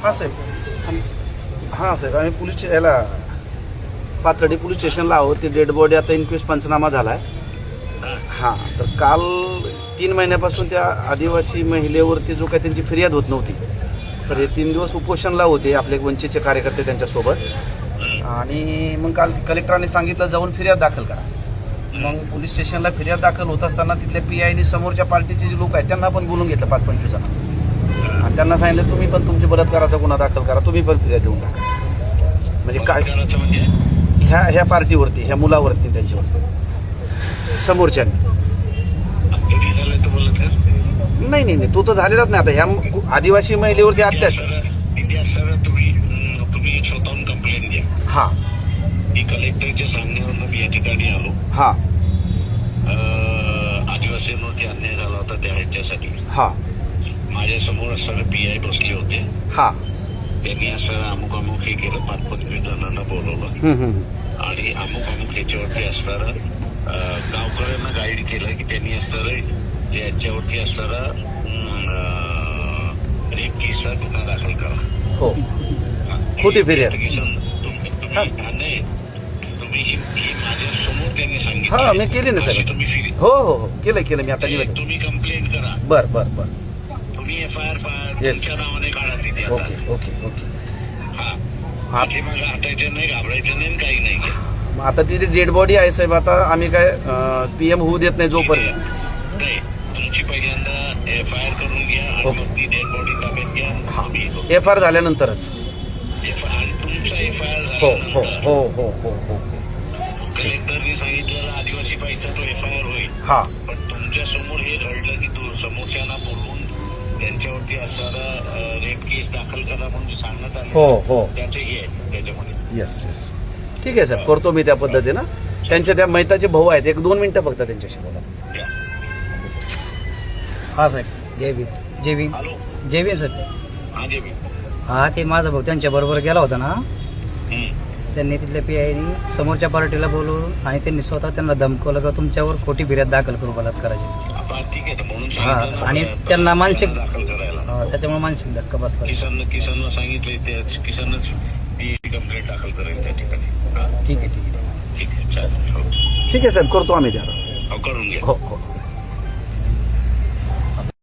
हां साहेब हां साहेब आम्ही पोलीस याला पाथर्डी पोलीस स्टेशनला आहोत. ती डेड बॉडी आता इन्क्वेस्ट पंचनामा झाला आहे. हां तर काल 3 महिन्यापासून त्या आदिवासी महिलेवरती जो काही त्यांची फिर्याद होत नव्हती तर हे 3 दिवस उपोषणला होते आपले वंचितचे कार्यकर्ते त्यांच्यासोबत. आणि मग काल कलेक्टरांनी सांगितलं जाऊन फिर्याद दाखल करा. मग पोलीस स्टेशनला फिर्याद दाखल होत असताना तिथल्या PIनी समोरच्या पार्टीचे जे लोक आहेत त्यांना पण बोलून घेतलं 5-25 जण आणि त्यांना सांगितलं तुम्ही पण तुमची बलात्काराचा गुन्हा दाखल करा, तुम्ही पण फिर्याद देऊन टाका. म्हणजे काय ह्या पार्टीवरती ह्या मुलावरती त्यांच्यावरती समोरच्यांनी. नाही नाही नाही तो तर झालेलाच नाही. आता ह्या आदिवासी महिलेवरती अत्याचार तुम्ही स्वतःहून कंप्लेंट द्या. हा मी कलेक्टरच्या सांगण्यावरून मी या ठिकाणी आलो. हा आदिवासींवरती अन्याय झाला होता त्या ह्याच्यासाठी. हा माझ्या समोर असताना PI बसले होते. हा त्यांनी असं अमुक अमुक हे केलं, 5-25 जणांना बोलवलं आणि अमुक अमुक ह्याच्यावरती असणारं गावकऱ्यांना गाईड केलं की त्यांनी असणारं याच्यावरती असणारा रेप केसचा गुन्हा दाखल करा. हो खोटी फिर्याद. नाही तुम्ही माझ्या समोर त्यांनी सांगितलं. हा मी केली ना साहेब. तुम्ही हो हो हो केलं मी आता निवेदन. तुम्ही कंप्लेंट करा. बर तुम्ही FIR Yes. तुमच्या नावाने काढा तिथे. ओके. हा हा मग हटायचं नाही, घाबरायचं नाही, काही नाही. मग आता ती डेड बॉडी आहे साहेब. आता आम्ही काय PM होऊ देत नाही जोपर्यंत. नाही तुमची पहिल्यांदा FIR करून घ्या आणि ओके. मग ती डेड बॉडी ताब्यात घ्या. FIR झाल्यानंतरच. आणि तुमचा FIR हो झाल्यानंतर कलेक्टरनी सांगितलेला आदिवासी पाहिजे तो FIR होईल. हा पण तुमच्या समोर हे घडलं की तू समोरच्यांना बोलवून त्यांच्यावरती असणारा रेप केस दाखल करा म्हणून सांगण्यात आलं. हो त्याचे हे आहे त्याच्यामध्ये. येस ठीक आहे साहेब करतो मी त्या पद्धतीनं. त्यांच्या त्या मैताचे भाऊ आहेत 1-2 मिनिटं फक्त त्यांच्याशी बोला. हा साहेब जय भीम हॅलो सर. हा जे हा ते माझा भाऊ त्यांच्या बरोबर गेला होता ना. त्यांनी तिथल्या PIनी समोरच्या पार्टीला बोलवून आणि त्यांनी स्वतः त्यांना धमकवलं का तुमच्यावर खोटी फिर्याद दाखल करू बलात्काराची. ठीक आहे म्हणून हा आणि त्यांना मानसिक दाखल करायला त्याच्यामुळे मानसिक धक्का बसला. किसनला सांगितले त्या किसनच ती कंप्लेंट दाखल करेल त्या ठिकाणी. ठीक आहे ठीक आहे चालेल. ठीक आहे साहेब करतो आम्ही त्या. करून घ्या. हो